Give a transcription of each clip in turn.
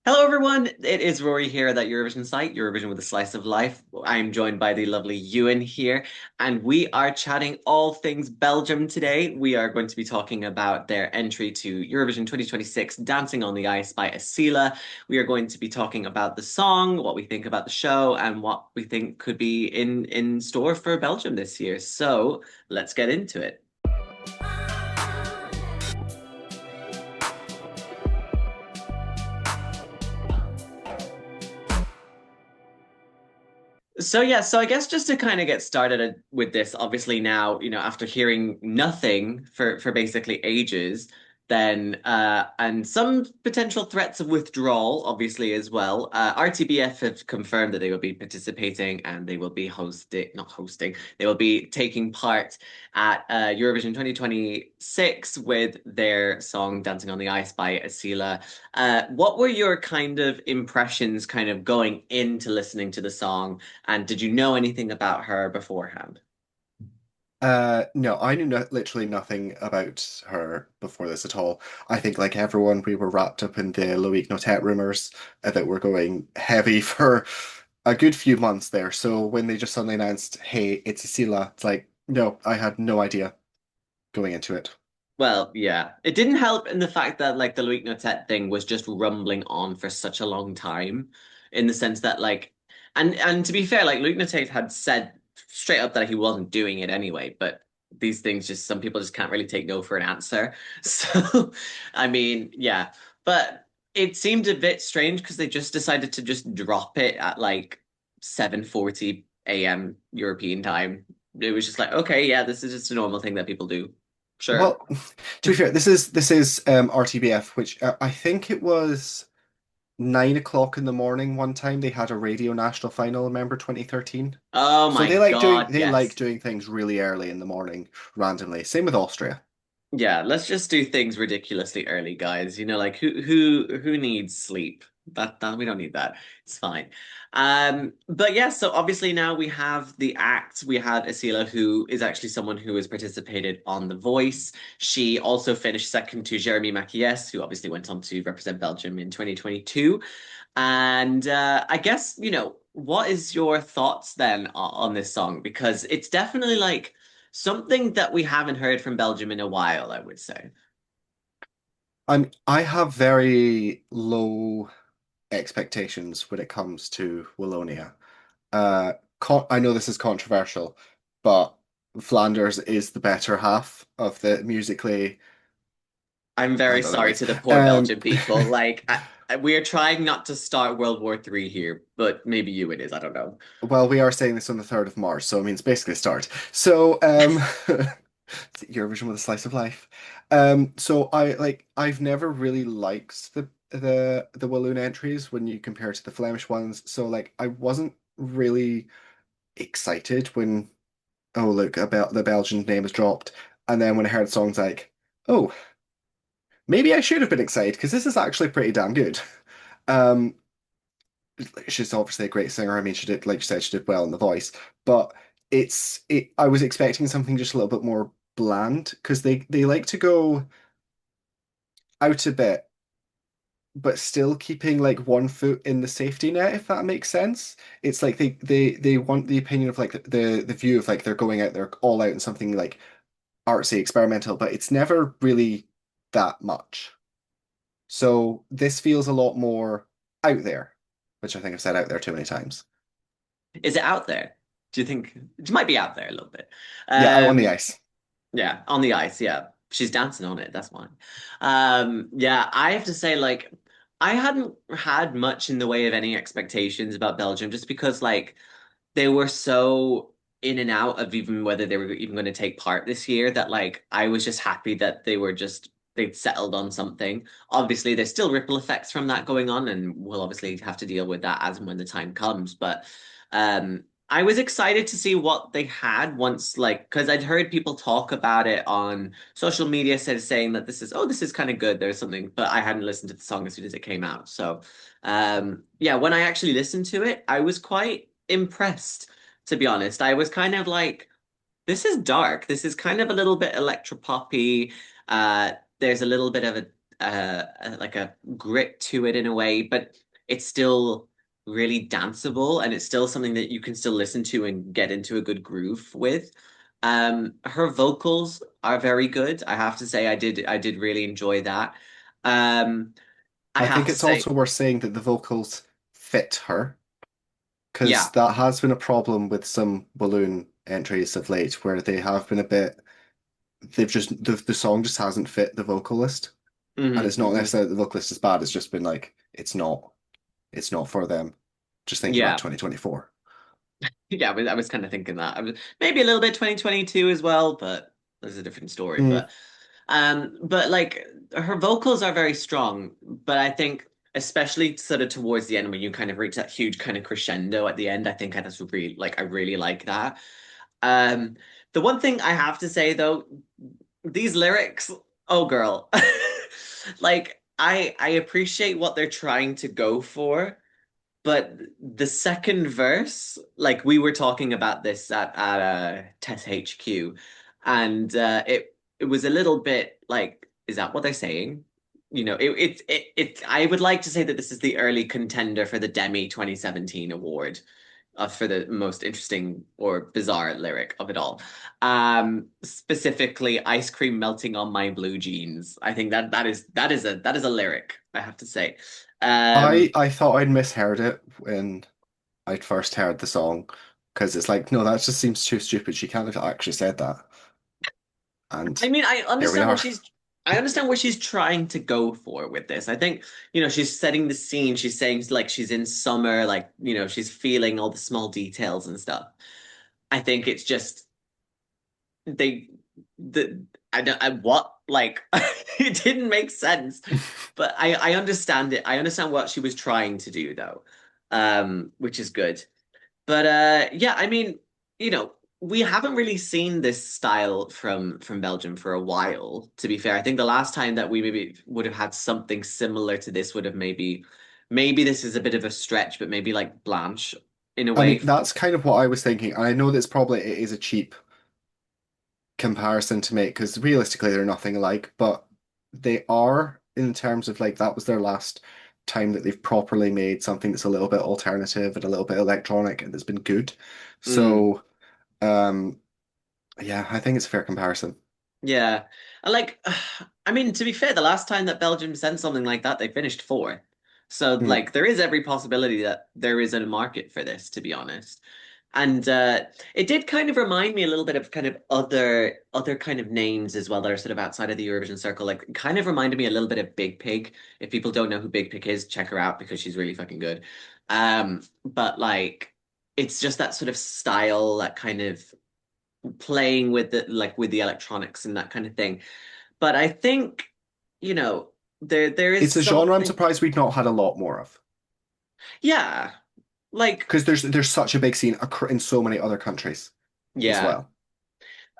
Hello, everyone. It is Rory here at that Eurovision site, Eurovision with a Slice of Life. I'm joined by the lovely Ewan here, and we are chatting all things Belgium today. We are going to be talking about their entry to Eurovision 2026, Dancing on the Ice by ESSYLA. We are going to be talking about the song, what we think about the show, and what we think could be in store for Belgium this year. So let's get into it. So I guess just to kind of get started with this, obviously now, after hearing nothing for basically ages, then and some potential threats of withdrawal, obviously as well. RTBF have confirmed that they will be participating and they will be not hosting, they will be taking part at Eurovision 2026 with their song "Dancing on the Ice" by ESSYLA. What were your kind of impressions, kind of going into listening to the song? And did you know anything about her beforehand? No, I knew literally nothing about her before this at all. I think, like everyone, we were wrapped up in the Loïc Notet rumors that were going heavy for a good few months there. So when they just suddenly announced, "Hey, it's Cecilia," it's like, no, I had no idea going into it. Well, yeah. It didn't help in the fact that like the Loic Notet thing was just rumbling on for such a long time, in the sense that like and to be fair, like Loic Notet had said straight up that he wasn't doing it anyway, but these things just some people just can't really take no for an answer. So I mean, yeah. But it seemed a bit strange because they just decided to just drop it at like 7:40 a.m. European time. It was just like, okay, yeah, this is just a normal thing that people do. Sure. Well, to be fair, this is RTBF, which I think it was 9 o'clock in the morning one time they had a radio national final. Remember 2013? Oh So my they like doing God, they like yes. doing things really early in the morning randomly. Same with Austria. Yeah, let's just do things ridiculously early, guys. Like who needs sleep? That we don't need that. It's fine. But yeah, so obviously now we have the act. We have Asila, who is actually someone who has participated on The Voice. She also finished second to Jeremy Macias, who obviously went on to represent Belgium in 2022. And I guess, what is your thoughts then on this song? Because it's definitely like something that we haven't heard from Belgium in a while, I would say. I have very low expectations when it comes to Wallonia. I know this is controversial, but Flanders is the better half of the musically. I'm I very don't know sorry words. to the poor Belgian people. Like, we're trying not to start World War III here, but maybe you it is. I don't know. Well, we are saying this on the 3rd of March, so it means basically start. So, Eurovision with a slice of life. So I've never really liked the Walloon entries when you compare to the Flemish ones. So like I wasn't really excited when look about the Belgian name is dropped, and then when I heard songs like oh maybe I should have been excited because this is actually pretty damn good. Um, she's obviously a great singer. I mean, she did, like you said, she did well in The Voice, but I was expecting something just a little bit more bland because they like to go out a bit, but still keeping like one foot in the safety net, if that makes sense. It's like they want the opinion of like the view of like they're going out there all out in something like artsy, experimental, but it's never really that much. So this feels a lot more out there, which I think I've said out there too many times. Is it out there? Do you think it might be out there a little bit? Yeah, out on the Um, ice. yeah, on the ice. Yeah, she's dancing on it. That's fine. Yeah, I have to say, like, I hadn't had much in the way of any expectations about Belgium, just because, like, they were so in and out of even whether they were even going to take part this year that like I was just happy that they'd settled on something. Obviously, there's still ripple effects from that going on, and we'll obviously have to deal with that as and when the time comes. But I was excited to see what they had once, like, because I'd heard people talk about it on social media, saying that this is kind of good. There's something, but I hadn't listened to the song as soon as it came out. So, yeah, when I actually listened to it, I was quite impressed, to be honest. I was kind of like, this is dark. This is kind of a little bit electropoppy. There's a little bit of a like a grit to it in a way, but it's still really danceable and it's still something that you can still listen to and get into a good groove with. Her vocals are very good. I have to say I did really enjoy that. Um, I I have think to it's say, also worth saying that the vocals fit her, because yeah. that has been a problem with some balloon entries of late, where they have been a bit, they've just, the song just hasn't fit the vocalist. And Hmm, it's not hmm. necessarily that the vocalist is bad, it's just been like, it's not for them. Just thinking about Yeah. 2024. Yeah, I was kind of thinking that. Maybe a little bit 2022 as well, but there's a different story. Mm. But like her vocals are very strong, but I think especially sort of towards the end when you kind of reach that huge kind of crescendo at the end, I think that's really like I really like that. Um, the one thing I have to say though, these lyrics, oh girl. Like I appreciate what they're trying to go for. But the second verse, like we were talking about this at TES HQ, and it was a little bit like, is that what they're saying? I would like to say that this is the early contender for the Demi 2017 award for the most interesting or bizarre lyric of it all. Specifically, ice cream melting on my blue jeans. I think that is a lyric, I have to say. I Um, I thought I'd misheard it when I'd first heard the song, because it's like, no, that just seems too stupid. She can't have actually said that. And I mean, here we are. I understand what she's trying to go for with this. I think, she's setting the scene. She's saying like she's in summer, like, she's feeling all the small details and stuff. I think it's just they the I don't I what like it didn't make sense. But I understand it. I understand what she was trying to do though. Which is good. But yeah, I mean, you know, we haven't really seen this style from Belgium for a while, to be fair. I think the last time that we maybe would have had something similar to this would have maybe this is a bit of a stretch, but maybe like Blanche in a I way. mean, that's kind of what I was thinking. And I know that's probably it is a cheap comparison to make, because realistically they're nothing alike, but they are, in terms of like that was their last time that they've properly made something that's a little bit alternative and a little bit electronic and that's been good. Mm. So um yeah, I think it's a fair comparison. Yeah. And like I mean, to be fair, the last time that Belgium sent something like that, they finished fourth. So Mm. like there is every possibility that there is a market for this, to be honest. And it did kind of remind me a little bit of kind of other kind of names as well that are sort of outside of the Eurovision circle. Like it kind of reminded me a little bit of Big Pig. If people don't know who Big Pig is, check her out because she's really fucking good. But like it's just that sort of style, that kind of playing with the electronics and that kind of thing. But I think, you know, there is It's a genre I'm something, surprised we've not had a lot more of, yeah, like because there's such a big scene in so many other countries as yeah. well.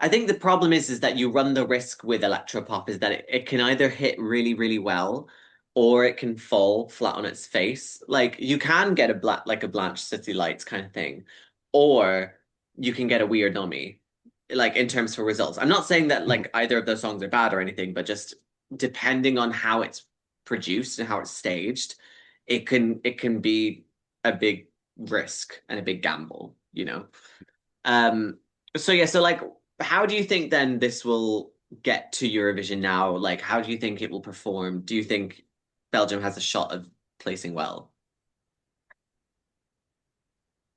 I think the problem is that you run the risk with electropop is that it can either hit really, really well or it can fall flat on its face. Like you can get a Blanche City Lights kind of thing, or you can get a Weird Dummy, like in terms for results. I'm not saying that Mhm. like either of those songs are bad or anything, but just depending on how it's produced and how it's staged, it can be a big risk and a big gamble. Um, so yeah, so like, how do you think then this will get to Eurovision now? Like, how do you think it will perform? Do you think Belgium has a shot of placing well?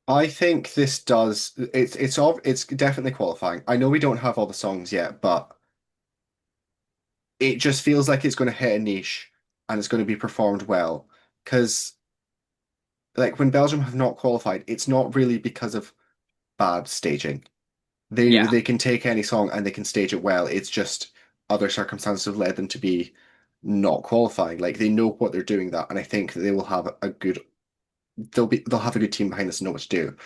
I think this does it's definitely qualifying. I know we don't have all the songs yet, but it just feels like it's going to hit a niche and it's going to be performed well. Because like when Belgium have not qualified, it's not really because of bad staging. They Yeah. they can take any song and they can stage it well. It's just other circumstances have led them to be not qualifying. Like they know what they're doing that, and I think that they will have a good they'll have a good team behind this and know what to do.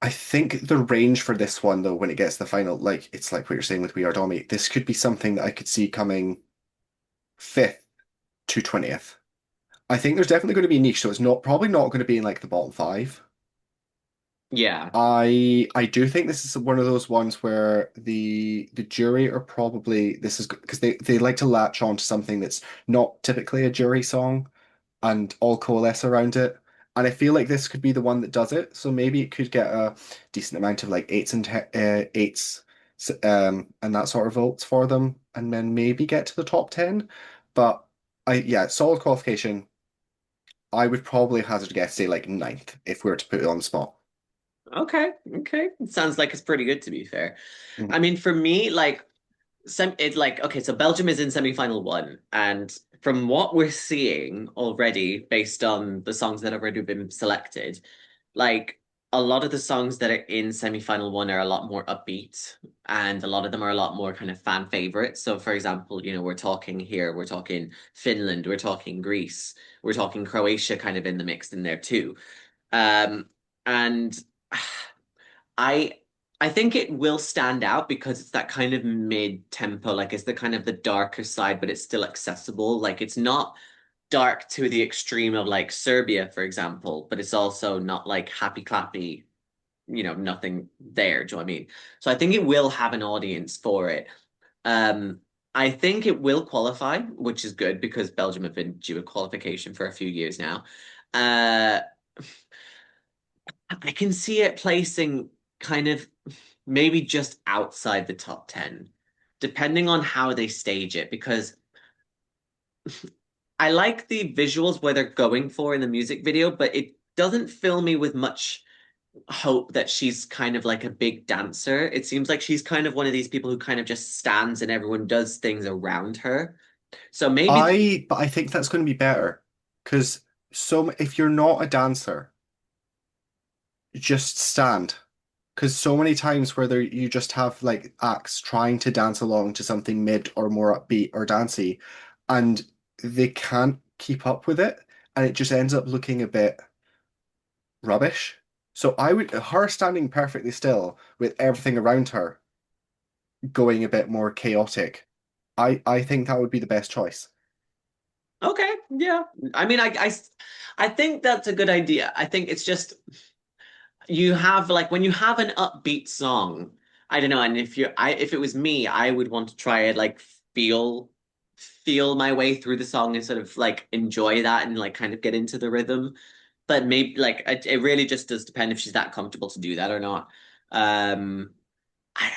I think the range for this one though, when it gets to the final, like it's like what you're saying with We Are Domi, this could be something that I could see coming fifth to 20th. I think there's definitely going to be a niche, so it's not probably not going to be in like the bottom five. Yeah. I do think this is one of those ones where the jury are probably this is because they like to latch on to something that's not typically a jury song and all coalesce around it. And I feel like this could be the one that does it. So maybe it could get a decent amount of like eights, and that sort of votes for them, and then maybe get to the top 10. But yeah, solid qualification. I would probably hazard a guess, say like ninth, if we were to put it on the spot. Okay. Okay. It sounds like it's pretty good to be fair. Mhm. I mean, for me, like okay, so Belgium is in semi-final one, and from what we're seeing already, based on the songs that have already been selected, like a lot of the songs that are in semi-final one are a lot more upbeat, and a lot of them are a lot more kind of fan favorites. So, for example, we're talking here, we're talking Finland, we're talking Greece, we're talking Croatia, kind of in the mix in there too. And I I think it will stand out because it's that kind of mid-tempo, like it's the kind of the darker side, but it's still accessible. Like it's not dark to the extreme of like Serbia, for example, but it's also not like happy clappy, nothing there. Do you know what I mean? So I think it will have an audience for it. Um, I think it will qualify, which is good because Belgium have been due a qualification for a few years now. Uh, I can see it placing kind of maybe just outside the top 10, depending on how they stage it, because I like the visuals where they're going for in the music video, but it doesn't fill me with much hope that she's kind of like a big dancer. It seems like she's kind of one of these people who kind of just stands and everyone does things around her. So maybe the, But I think that's going to be better because if you're not a dancer, just stand. Because so many times where you just have like acts trying to dance along to something mid or more upbeat or dancey, and they can't keep up with it, and it just ends up looking a bit rubbish. So her standing perfectly still with everything around her going a bit more chaotic. I think that would be the best choice. okay, yeah. I mean, I think that's a good idea. I think it's just you have like when you have an upbeat song, I don't know, and if it was me, I would want to try it like feel my way through the song and sort of like enjoy that and like kind of get into the rhythm. But maybe like it really just does depend if she's that comfortable to do that or not. Um I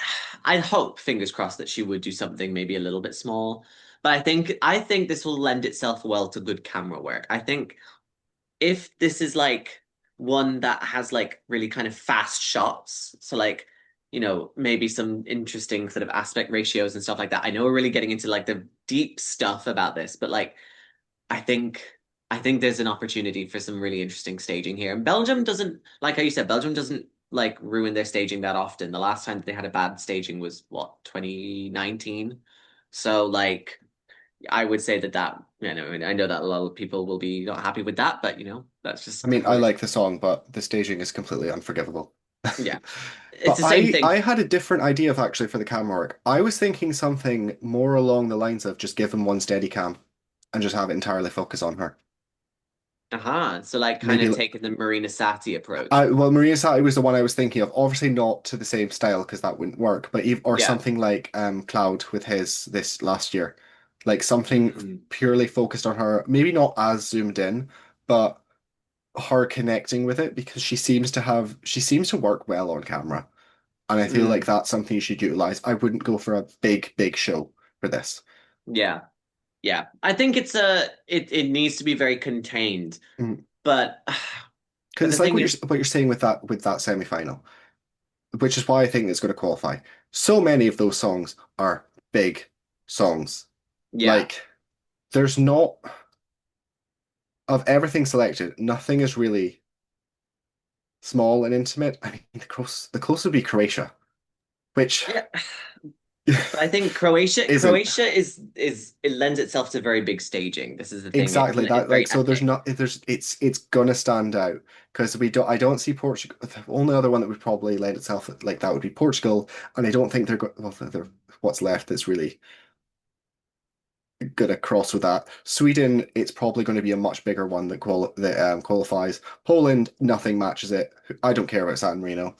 I hope, fingers crossed, that she would do something maybe a little bit small. But I think this will lend itself well to good camera work. I think if this is like one that has like really kind of fast shots, so like, maybe some interesting sort of aspect ratios and stuff like that. I know we're really getting into like the deep stuff about this, but like I think I think there's an opportunity for some really interesting staging here. And Belgium doesn't, like how you said, Belgium doesn't like ruin their staging that often. The last time that they had a bad staging was what, 2019? So like I would say that I know that a lot of people will be not happy with that, but that's I just mean, how I it. like the song, but the staging is completely unforgivable. Yeah, it's But the same I thing. had a different idea of actually for the camera work. I was thinking something more along the lines of just give them one steady cam and just have it entirely focus on her. So like kind Maybe of taking the Marina Sati I approach. well, Maria Sati was the one I was thinking of. Obviously not to the same style because that wouldn't work, but or Yeah. something like Cloud with his this last year. Like something Mm, purely focused on her, maybe not as zoomed in, but her connecting with it because she seems to work well on camera. And I feel like mm, that's something you should utilize. I wouldn't go for a big show for this. yeah. Yeah. I think it needs to be very contained, but Because but it's the like thing is, what you're saying with that semi-final, which is why I think it's going to qualify. So many of those songs are big songs. yeah. Like there's not of everything selected, nothing is really small and intimate. I mean, the close would be Croatia, which Yeah. But I think Croatia isn't. is it lends itself to very big staging. This is the thing. Exactly It's that. very Like, so there's epic. not, there's, it's gonna stand out because I don't see Portugal. The only other one that would probably lend itself like that would be Portugal, and I don't think they're what's left that's really gonna cross with that. Sweden, it's probably going to be a much bigger one that qualifies. Poland, nothing matches it. I don't care about San Marino.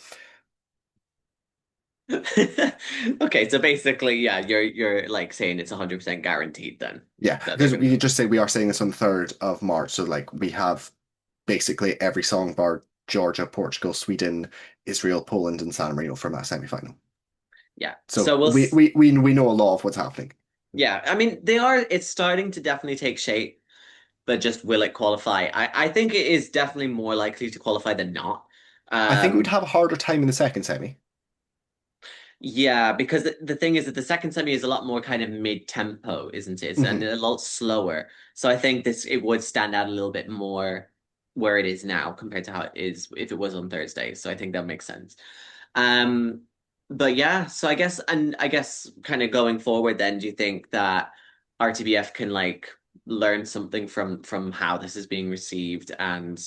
Okay, so basically, yeah, you're like saying it's 100% guaranteed then Yeah, that they're because gonna we go. just say we are saying this on the 3rd of March, so like we have basically every song bar Georgia, Portugal, Sweden, Israel, Poland, and San Marino from that semi-final. Yeah. So So we know a lot of what's happening. yeah, I mean it's starting to definitely take shape, but just will it qualify? I think it is definitely more likely to qualify than not. I think we'd Um have a harder time in the second semi. Yeah, because the thing is that the second semi is a lot more kind of mid-tempo, isn't it? And Hmm. a lot slower. So I think this it would stand out a little bit more where it is now compared to how it is if it was on Thursday. So I think that makes sense. Um, but yeah, so I guess kind of going forward then, do you think that RTBF can like learn something from how this is being received and,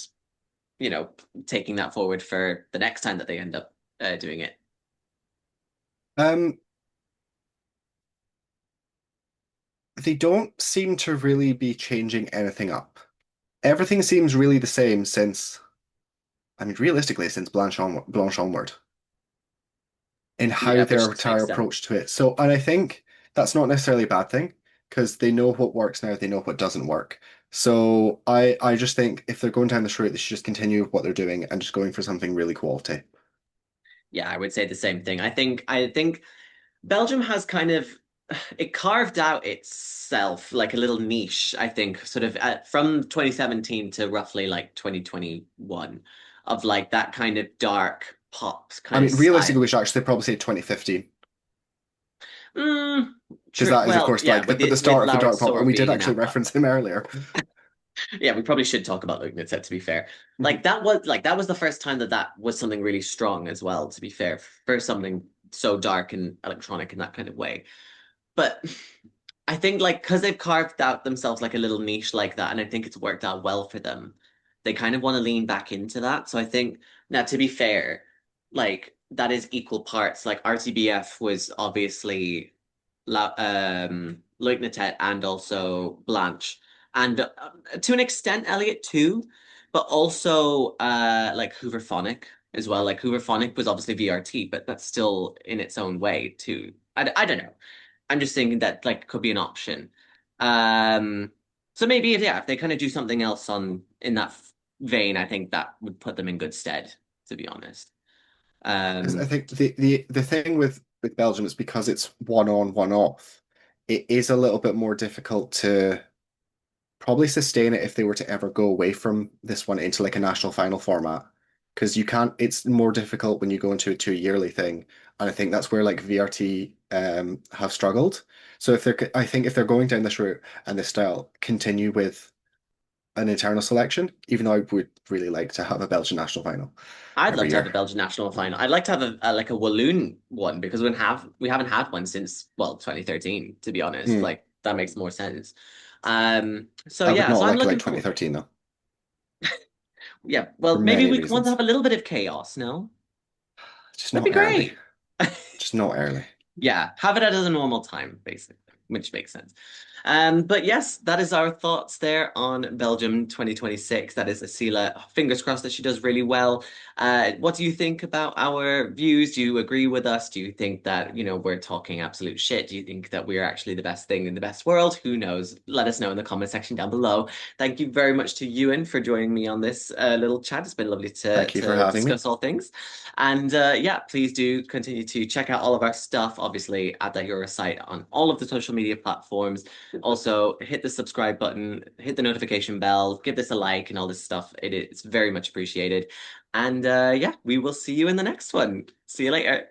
you know, taking that forward for the next time that they end up doing it? Um, they don't seem to really be changing anything up. Everything seems really the same since, I mean, realistically, since Blanche Onward, in how Yeah, their which entire makes sense. approach to it. So, and I think that's not necessarily a bad thing because they know what works now, they know what doesn't work. So I just think if they're going down this route, they should just continue what they're doing and just going for something really quality. Yeah, I would say the same thing. I think Belgium has kind of it carved out itself like a little niche, I think, sort of from 2017 to roughly like 2021 of like that kind of dark pop I kind of mean, realistically, style. we should actually probably say 2015 Mm, because true. that is, of Well, course, yeah, like with the with start of the Lauren dark pop, and Sora we did being in actually ABBA. reference him earlier. Yeah, we probably should talk about Lugnut, to be fair. Like that was the first time that that was something really strong as well, to be fair, for something so dark and electronic in that kind of way. But I think like because they've carved out themselves like a little niche like that, and I think it's worked out well for them. They kind of want to lean back into that. So I think now to be fair, like that is equal parts. Like RTBF was obviously Loiknetet and also Blanche, and to an extent Elliot too, but also like Hooverphonic as well. Like Hooverphonic was obviously VRT, but that's still in its own way too. I don't know. I'm just thinking that like could be an option. Um, so maybe if they kind of do something else on in that vein, I think that would put them in good stead, to be honest. 'Cause I Um, think the thing with Belgium is because it's one on, one off, it is a little bit more difficult to probably sustain it if they were to ever go away from this one into like a national final format. Because you can't, it's more difficult when you go into a two-yearly thing. And I think that's where like VRT have struggled. So I think if they're going down this route and this style, continue with an internal selection, even though I would really like to have a Belgian national final I'd every love to have year. a Belgian national final. I'd like to have a like a Walloon one because we haven't had one since well 2013, to be honest. Mm. Like that makes more sense. So I would yeah, not so I'm like it like looking forward. 2013 though, Yeah, for well maybe many we want to reasons. have a little bit of chaos, no? Just That'd be not early. great. Just not early. Yeah, have it at a normal time, basically, which makes sense. But yes, that is our thoughts there on Belgium 2026. That is Asila. Fingers crossed that she does really well. What do you think about our views? Do you agree with us? Do you think that, you know, we're talking absolute shit? Do you think that we're actually the best thing in the best world? Who knows? Let us know in the comment section down below. Thank you very much to Ewan for joining me on this little chat. It's been lovely Thank you for to having me. discuss all things. And yeah, please do continue to check out all of our stuff, obviously, at that Euro site on all of the social media platforms. Also, hit the subscribe button, hit the notification bell, give this a like, and all this stuff. It's very much appreciated. And yeah, we will see you in the next one. See you later.